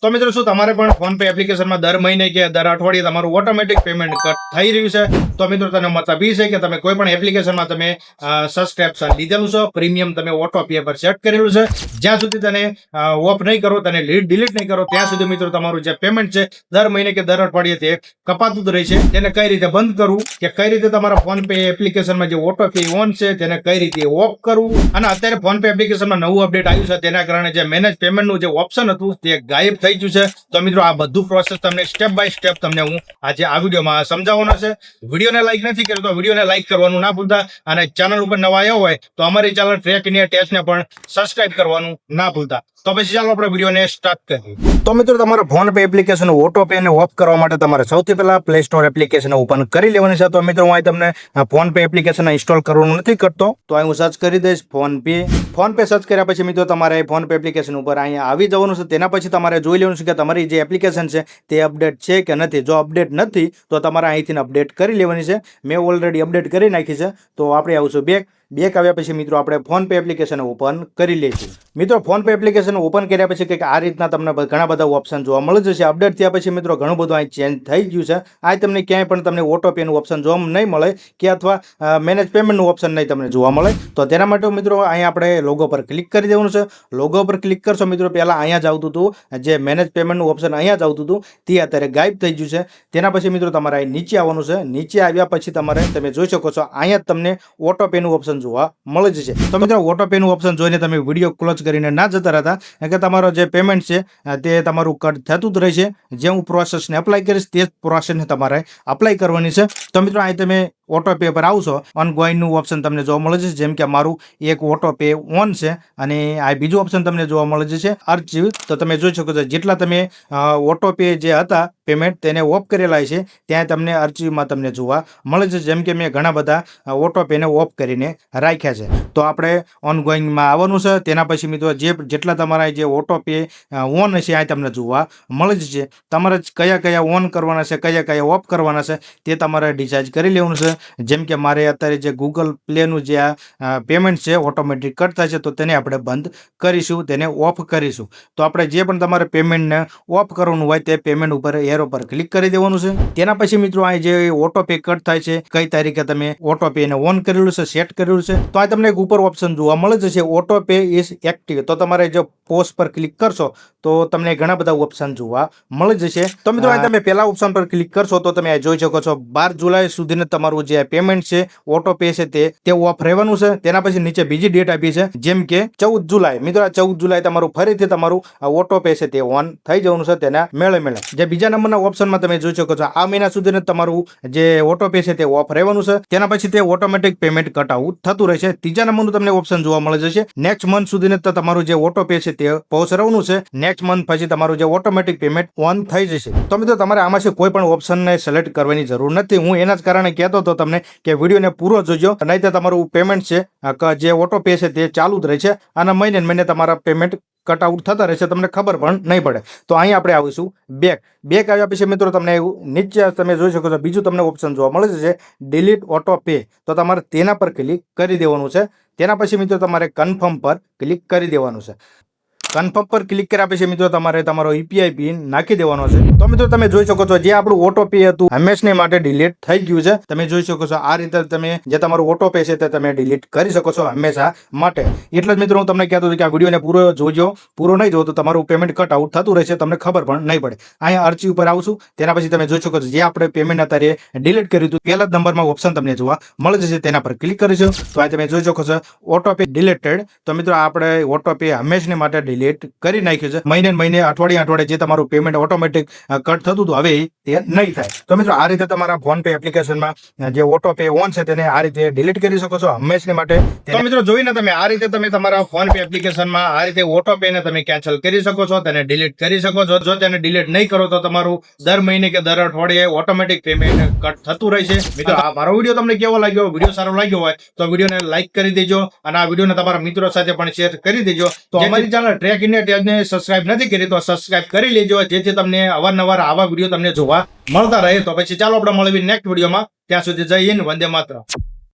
તો મિત્રો શું તમારે પણ ફોન પે એપ્લિકેશનમાં દર મહિને કે દર અઠવાડિયે તમારું ઓટોમેટિક પેમેન્ટ કટ થઈ રહ્યું છે? તો મિત્રો તેનો મતલબ એ છે કે તમે કોઈ પણ એપ્લિકેશનમાં તમે સબસ્ક્રિપ્શન લીધેલું છે, પ્રીમિયમ તમે ઓટો પે પર સેટ કરેલું છે, જ્યાં સુધી તને ઓફ નહીં કરો, તને ડિલીટ નહીં કરો, ત્યાં સુધી મિત્રો તમારું જે પેમેન્ટ છે દર મહિને કે દર અઠવાડિયે તે કપાતું જ રહે છે. તેને કઈ રીતે બંધ કરવું કે કઈ રીતે તમારા ફોન પે એપ્લિકેશનમાં જે ઓટો પે ઓન છે તેને કઈ રીતે ઓફ કરવું, અને અત્યારે ફોન પે એપ્લિકેશનમાં નવું અપડેટ આવ્યું છે, તેના કારણે જે મેનેજ પેમેન્ટનું જે ઓપ્શન હતું તે ગાયબ થઈ ગયું છે. તો મિત્રો આ બધું પ્રોસેસ તમને સ્ટેપ બાય સ્ટેપ તમને હું આજે આ વિડીયોમાં સમજાવવાનો છે. વિડીયોને લાઈક નથી કર્યો તો વિડીયોને લાઈક કરવાનું ના ભૂલતા, અને ચેનલ ઉપર નવા આવ્યો હોય તો અમારી ચેનલ ટ્રેક ઇન્ડિયા ટેસ્ટને પણ સબસ્ક્રાઇબ કરવાનું ના ભૂલતા. તો પછી ચાલો આપણે વિડીયોને સ્ટાર્ટ કરીએ. તો મિત્રો તમારા phone pay application auto pay ને ઓફ કરવા માટે તમારે સૌથી પહેલા પ્લે સ્ટોર એપ્લિકેશન ઓપન કરી લેવાની છે. તો મિત્રો હું અહીં તમને ફોન પે એપ્લિકેશન ઇન્સ્ટોલ કરવાનું નથી કરતો, તો અહીં હું સર્ચ કરી દઈશ ફોન પે સર્ચ કર્યા પછી મિત્રો તમારે ફોન પે એપ્લિકેશન ઉપર અહીંયા આવી જવાનું છે. તેના પછી તમારે જોઈ લેવાનું છે કે તમારી જે એપ્લિકેશન છે તે અપડેટ છે કે નથી. જો અપડેટ નથી તો તમારે અહીંથી અપડેટ કરી લેવાની છે. મેં ઓલરેડી અપડેટ કરી નાખી છે. તો આપણે આવશું બેક આવ્યા પછી મિત્રો આપણે ફોન પે એપ્લિકેશન ઓપન કરી લઈશું. મિત્રો ફોન પે એપ્લિકેશન ઓપન કર્યા પછી કંઈક આ રીતના તમને ઘણા બધા ઓપ્શન જોવા મળે જશે. અપડેટ થયા પછી મિત્રો ઘણું બધું અહીં ચેન્જ થઈ ગયું છે. આ તમને ક્યાંય પણ તમને ઓટો પેનું ઓપ્શન જોવા નહીં મળે કે અથવા મેનેજ પેમેન્ટનું ઓપ્શન નહીં તમને જોવા મળે. તો તેના માટે મિત્રો અહીં આપણે લોગો પર ક્લિક કરી દેવાનું છે. લોગો પર ક્લિક કરશો મિત્રો પહેલાં અહીંયા જ આવતું હતું, જે મેનેજ પેમેન્ટનું ઓપ્શન અહીંયા જ આવતું હતું તે અત્યારે ગાયબ થઈ ગયું છે. તેના પછી મિત્રો તમારે અહીં નીચે આવવાનું છે. નીચે આવ્યા પછી તમે જોઈ શકો છો અહીંયા તમને ઓટો પેનું ઓપ્શન જોવા મળે છે. તો મિત્રો ઓટો પે નું ઓપ્શન જોઈને તમે વિડીયો ક્લોઝ કરીને ના જતા રહેતા, કે તમારો જે પેમેન્ટ છે તે તમારું કટ થતું જ રહેશે. જે હું પ્રોસેસને અપ્લાય કરીશ તે જ પ્રોસેસને તમારે અપ્લાય કરવાની છે. તો મિત્રો અહીં તમે ઓટો પે પર આવશો, ઓનગોઈંગનું ઓપ્શન તમને જોવા મળે છે. જેમ કે મારું એક ઓટો પે ઓન છે અને આ બીજું ઓપ્શન તમને જોવા મળે છે અર્ચિવ. તો તમે જોઈ શકો છો જેટલા તમે ઓટો પે જે હતા પેમેન્ટ તેને ઓફ કરેલા છે ત્યાં તમને અર્ચિવમાં તમને જોવા મળે છે. જેમ કે મેં ઘણા બધા ઓટો પેને ઓફ કરીને રાખ્યા છે. તો આપણે ઓનગોઈંગમાં આવવાનું છે. તેના પછી મિત્રો જેટલા તમારા જે ઓટો પે ઓન હશે આ તમને જોવા મળે છે. તમારે કયા કયા ઓન કરવાના છે, કયા કયા ઓફ કરવાના છે તે તમારે ડિસાઇડ કરી લેવાનું છે. જેમ કે મારે અત્યારે જે ગૂગલ પ્લેનું જે આ પેમેન્ટ છે ઓટોમેટિક કટ થાય છે તો તેને આપણે બંધ કરીશું, તેને ઓફ કરીશું. તો આપણે જે પણ તમારે પેમેન્ટને ઓફ કરવાનું હોય તે પેમેન્ટ ઉપર એરો પર ક્લિક કરી દેવાનું છે. તેના પછી મિત્રો અહીં જે ઓટો પે કટ થાય છે કઈ તારીખે તમે ઓટો પે ને ઓન કરેલું છે, સેટ કરેલું છે, તો આ તમને એક ઉપર ઓપ્શન જોવા મળે છે ઓટો પે ઇઝ એક્ટિવ. તો તમારે જો પોસ્ટ પર ક્લિક કરશો તો તમને ઘણા બધા ઓપ્શન જોવા મળે જશે. તો મિત્રો અહીં તમે પહેલા ઓપ્શન પર ક્લિક કરશો તો તમે જોઈ શકો છો 12 જુલાઈ સુધીને તમારું જે પેમેન્ટ છે ઓટો પે છે તે ઓફ રહેવાનું છે. તેના પછી નીચે બીજી ડેટ આપી છે જેમ કે 14 જુલાઈ. મિત્રો આ 14 જુલાઈ તમારું ફરીથી તમારું ઓટો પે છે તે ઓન થઈ જવાનું છે તેના મેળે. જે બીજા નંબરના ઓપ્શનમાં તમે જોઈ શકો છો આ મહિના સુધીને તમારું જે ઓટો પે છે તે ઓફ રહેવાનું છે. તેના પછી તે ઓટોમેટિક પેમેન્ટ કટ આઉટ થતું રહેશે. ત્રીજા નંબરનું તમને ઓપ્શન જોવા મળે જશે નેક્સ્ટ મંથ સુધીને તમારું જે ઓટો પે છે તે પહોંચવાનું છે. નેક્સ્ટ મંથ પછી તમારું જે ઓટોમેટિક પેમેન્ટ ઓન થઈ જશે. તો મિત્રો તમારે આમાંથી કોઈ પણ ઓપ્શનને સિલેક્ટ કરવાની જરૂર નથી. હું એના જ કારણે કહેતો હતો તમને કે વિડીયોને પૂરો જોજો, નહીં તો તમારું પેમેન્ટ છે જે ઓટો પે છે તે ચાલુ જ રહે છે અને મહિને તમારા પેમેન્ટ કટ આઉટ થતા રહેશે, તમને ખબર પણ નહીં પડે. તો અહીં આપણે આવીશું બેક આવ્યા પછી મિત્રો તમને એવું નીચે તમે જોઈ શકો છો બીજું તમને ઓપ્શન જોવા મળે છે ડિલીટ ઓટો પે. તો તમારે તેના પર ક્લિક કરી દેવાનું છે. તેના પછી મિત્રો તમારે કન્ફર્મ પર ક્લિક કરી દેવાનું છે. કન્ફર્મ પર ક્લિક કર્યા પછી મિત્રો તમારે તમારો યુપીઆઈ પિન નાખી દેવાનો છે. તો મિત્રો તમે જોઈ શકો છો જે આપણું ઓટો પે હતું હંમેશને માટે ડિલીટ થઈ ગયું છે. તમે જોઈ શકો છો આ રીતે તમે જે તમારું ઓટો પે છે તે તમે ડિલીટ કરી શકો છો હંમેશા માટે. એટલે જ મિત્રો હું તમને કહેતો હતો કે આ વિડીયોને પૂરો જોજો. પૂરો નહીં જોવો તો તમારું પેમેન્ટ કટ આઉટ થતું રહેશે, તમને ખબર પણ નહીં પડે. અહીંયા અરજી ઉપર આવશું. તેના પછી તમે જોઈ શકો છો જે આપણે પેમેન્ટ અત્યારે ડિલીટ કર્યું હતું પહેલા જ નંબરમાં ઓપ્શન તમને જોવા મળે જશે. તેના પર ક્લિક કરીશું તો આ તમે જોઈ શકો છો ઓટો પે ડિલીટેડ. તો મિત્રો આપણે ઓટો પે હંમેશને માટે ડિલીટ કરી નાખ્યું છે. મહિને અઠવાડિયે જે તમારું પેમેન્ટ ઓટોમેટિક કટ થતું હતું હવે તે નહીં થાય. તો મિત્રો આ રીતે તમારા ફોન પે એપ્લિકેશનમાં જે ઓટો પે ઓન છે તેને આ રીતે ડિલીટ કરી શકો છો હંમેશને માટે. તો મિત્રો જોઈને તમે આ રીતે તમે તમારા ફોન પે એપ્લિકેશનમાં આ રીતે ઓટો પે ને તમે કેન્સલ કરી શકો છો, તેને ડિલીટ કરી શકો છો. જો તેને ડિલીટ નહીં કરો તો તમારું દર મહિને કે દર અઠવાડિયે ઓટોમેટિક પેમેન્ટ કટ થતું રહેશે. મિત્રો આ મારો વિડીયો તમને કેવો લાગ્યો, વિડીયો સારો લાગ્યો હોય તો વિડીયોને લાઈક કરી દેજો અને આ વિડીયોને તમારા મિત્રો સાથે પણ શેર કરી દેજો. તો અમારી ચેનલ ટ્રેક ઇન્ડિયા ટેસ્ટને સબસ્ક્રાઇબ નથી કરી તો સબસ્ક્રાઇબ કરી લેજો, જેથી તમને અવારનવાર આવા વિડીયો તમને જોવા મળતા રહે. તો પછી ચાલો આપણે મળીએ નેક્સ્ટ વિડીયોમાં. ત્યાં સુધી જય હિન્દ, વંદે માતરમ.